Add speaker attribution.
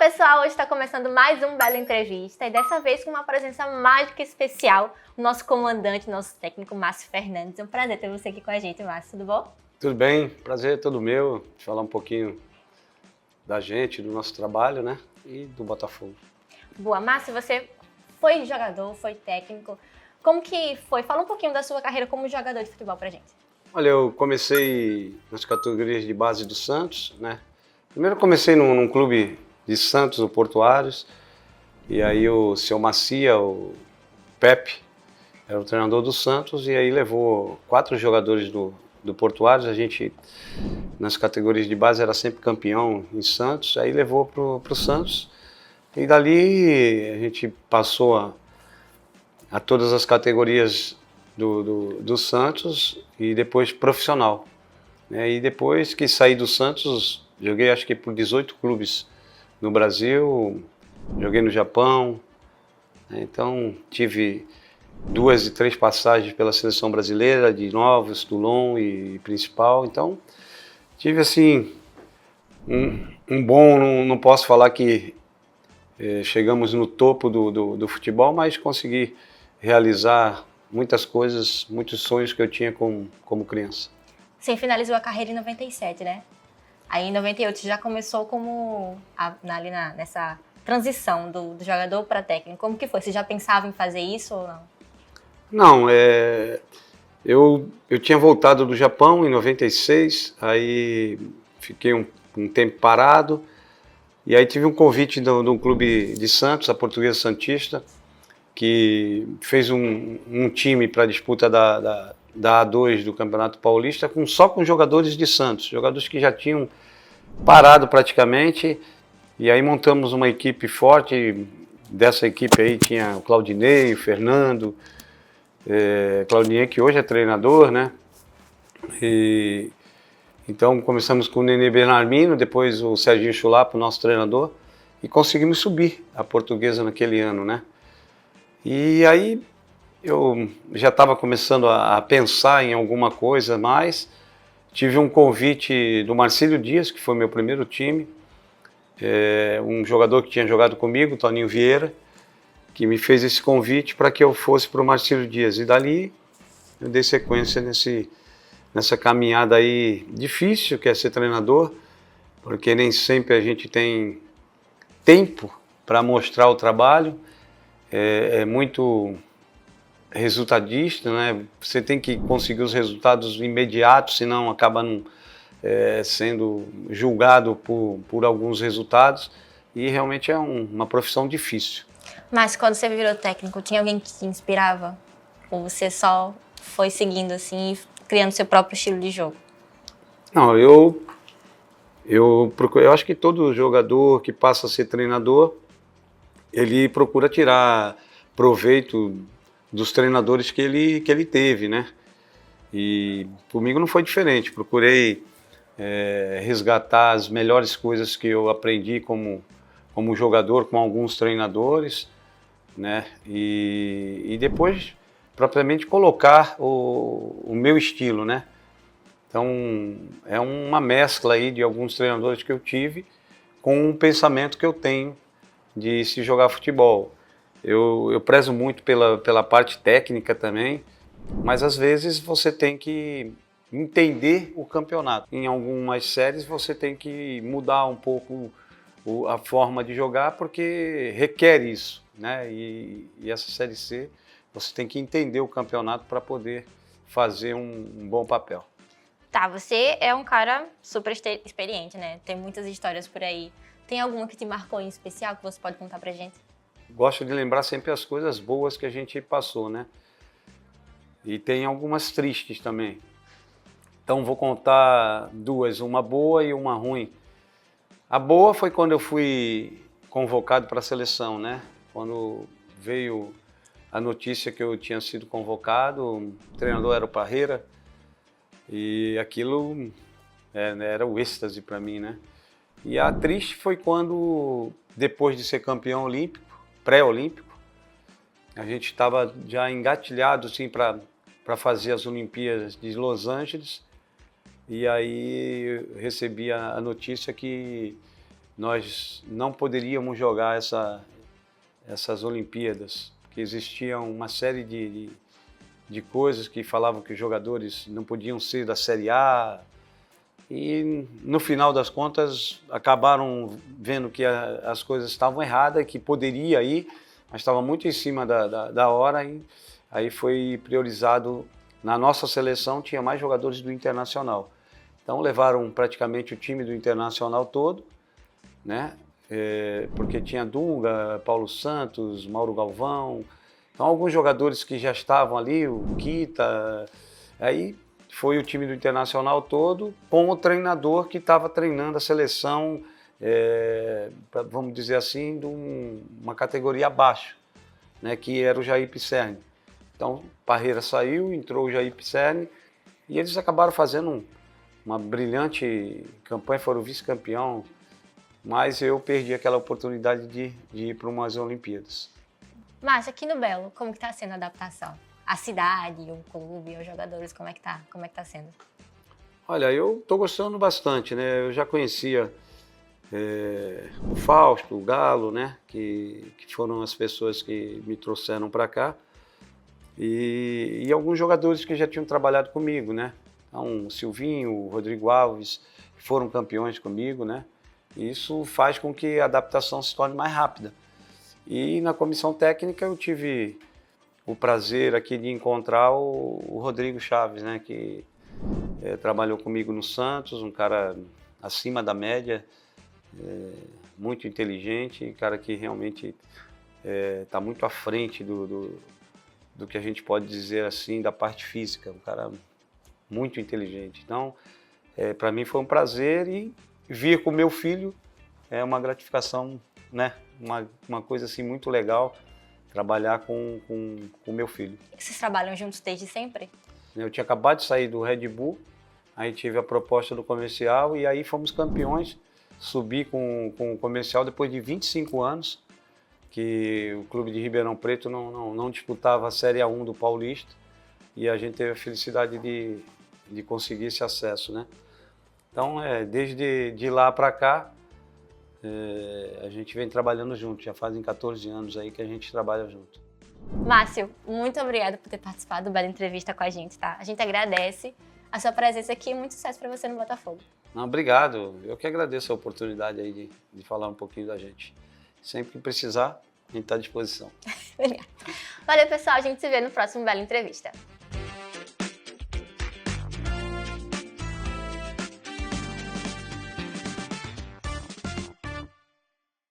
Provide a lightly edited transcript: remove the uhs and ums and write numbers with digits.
Speaker 1: pessoal, hoje está começando mais um Belo Entrevista e dessa vez com uma presença mágica e especial, o nosso comandante, nosso técnico Márcio Fernandes. É um prazer ter você aqui com a gente, Márcio, tudo bom?
Speaker 2: Tudo bem, prazer é todo meu, de falar um pouquinho da gente, do nosso trabalho, né, e do Botafogo.
Speaker 1: Boa, Márcio, você foi jogador, foi técnico, como que foi? Fala um pouquinho da sua carreira como jogador de futebol pra gente.
Speaker 2: Olha, eu comecei nas categorias de base do Santos, né, primeiro eu comecei num clube de Santos, o Portuários, e aí o seu Macia, o Pepe, era o treinador do Santos, e aí levou 4 jogadores do Portuários, a gente nas categorias de base era sempre campeão em Santos, aí levou pro Santos, e dali a gente passou a todas as categorias do Santos e depois profissional, né? E depois que saí do Santos, joguei acho que por 18 clubes no Brasil, joguei no Japão, né? Então tive 2 e 3 passagens pela seleção brasileira, de Novos, Toulon e Principal, então tive assim um bom, não posso falar que chegamos no topo do futebol, mas consegui realizar muitas coisas, muitos sonhos que eu tinha como criança.
Speaker 1: Você finalizou a carreira em 97, né? Aí em 98 você já começou como nessa transição do jogador para técnico. Como que foi? Você já pensava em fazer isso ou não?
Speaker 2: Não, eu tinha voltado do Japão em 96, aí fiquei um tempo parado, e aí tive um convite de um clube de Santos, a Portuguesa Santista, que fez um time para a disputa da A2 do Campeonato Paulista só com jogadores de Santos, jogadores que já tinham parado praticamente, e aí montamos uma equipe forte. Dessa equipe aí tinha o Claudinei, o Fernando, Claudinei que hoje é treinador, né? E então começamos com o Nenê Bernardino, depois o Serginho Chulapa, o nosso treinador, e conseguimos subir a Portuguesa naquele ano, né? E aí eu já estava começando a pensar em alguma coisa mais. Tive um convite do Marcílio Dias, que foi meu primeiro time, um jogador que tinha jogado comigo, Toninho Vieira, que me fez esse convite para que eu fosse para o Marcílio Dias. E dali eu dei sequência nessa caminhada aí difícil, que é ser treinador, porque nem sempre a gente tem tempo para mostrar o trabalho, é muito resultadista, né? Você tem que conseguir os resultados imediatos, senão acaba sendo julgado por alguns resultados, e realmente é uma profissão difícil.
Speaker 1: Mas quando você virou técnico, tinha alguém que te inspirava? Ou você só foi seguindo assim e criando seu próprio estilo de jogo?
Speaker 2: Não, eu acho que todo jogador que passa a ser treinador, ele procura tirar proveito dos treinadores que ele teve, né? E comigo não foi diferente. Procurei resgatar as melhores coisas que eu aprendi como jogador com alguns treinadores, né? E depois propriamente colocar o meu estilo, né? Então é uma mescla aí de alguns treinadores que eu tive com um pensamento que eu tenho de se jogar futebol. Eu prezo muito pela parte técnica também, mas às vezes você tem que entender o campeonato. Em algumas séries você tem que mudar um pouco a forma de jogar, porque requer isso, né? E essa Série C você tem que entender o campeonato para poder fazer um bom papel.
Speaker 1: Tá, você é um cara super experiente, né? Tem muitas histórias por aí. Tem alguma que te marcou em especial que você pode contar pra gente?
Speaker 2: Gosto de lembrar sempre as coisas boas que a gente passou, né? E tem algumas tristes também. Então vou contar 2, uma boa e uma ruim. A boa foi quando eu fui convocado para a seleção, né? Quando veio a notícia que eu tinha sido convocado, o treinador era o Parreira, e aquilo era o êxtase para mim, né? E a triste foi quando, depois de ser campeão olímpico, pré-olímpico, a gente estava já engatilhado assim, para fazer as Olimpíadas de Los Angeles, e aí eu recebi a notícia que nós não poderíamos jogar essas Olimpíadas, porque existia uma série de coisas que falavam que os jogadores não podiam ser da Série A, e no final das contas acabaram vendo que as coisas estavam erradas, que poderia ir, mas estava muito em cima da hora, e aí foi priorizado. Na nossa seleção tinha mais jogadores do Internacional, então levaram praticamente o time do Internacional todo, né? Porque tinha Dunga, Paulo Santos, Mauro Galvão, então alguns jogadores que já estavam ali, o Kita, aí foi o time do Internacional todo com o treinador que estava treinando a seleção, vamos dizer assim, de uma categoria abaixo, né, que era o Jair Pisserni. Então Parreira saiu, entrou o Jair Pisserni e eles acabaram fazendo uma brilhante campanha, foram vice-campeão, mas eu perdi aquela oportunidade de ir para umas Olimpíadas.
Speaker 1: Márcio, aqui no Belo, como que está sendo a adaptação? A cidade, o clube, os jogadores, como é que tá sendo?
Speaker 2: Olha, eu estou gostando bastante, né? Eu já conhecia o Fausto, o Galo, né? Que foram as pessoas que me trouxeram para cá. E alguns jogadores que já tinham trabalhado comigo, né? Então, o Silvinho, o Rodrigo Alves, que foram campeões comigo, né? E isso faz com que a adaptação se torne mais rápida. E na comissão técnica eu tive o prazer aqui de encontrar o Rodrigo Chaves, né? Que trabalhou comigo no Santos, um cara acima da média, muito inteligente, cara que realmente está muito à frente do que a gente pode dizer assim, da parte física, um cara muito inteligente. Então, para mim foi um prazer, e vir com o meu filho é uma gratificação, né? Uma coisa assim muito legal, trabalhar com o meu filho.
Speaker 1: Vocês trabalham juntos desde sempre?
Speaker 2: Eu tinha acabado de sair do Red Bull, aí tive a proposta do comercial e aí fomos campeões, subi com o comercial depois de 25 anos, que o clube de Ribeirão Preto não disputava a Série A1 do Paulista, e a gente teve a felicidade de conseguir esse acesso, né? Então, desde de lá para cá, a gente vem trabalhando junto, já fazem 14 anos aí que a gente trabalha junto.
Speaker 1: Márcio, muito obrigada por ter participado do Bela Entrevista com a gente, tá? A gente agradece a sua presença aqui e muito sucesso para você no Botafogo.
Speaker 2: Não, obrigado, eu que agradeço a oportunidade aí de falar um pouquinho da gente. Sempre que precisar, a gente está à disposição.
Speaker 1: Obrigada. Valeu, pessoal, a gente se vê no próximo Bela Entrevista.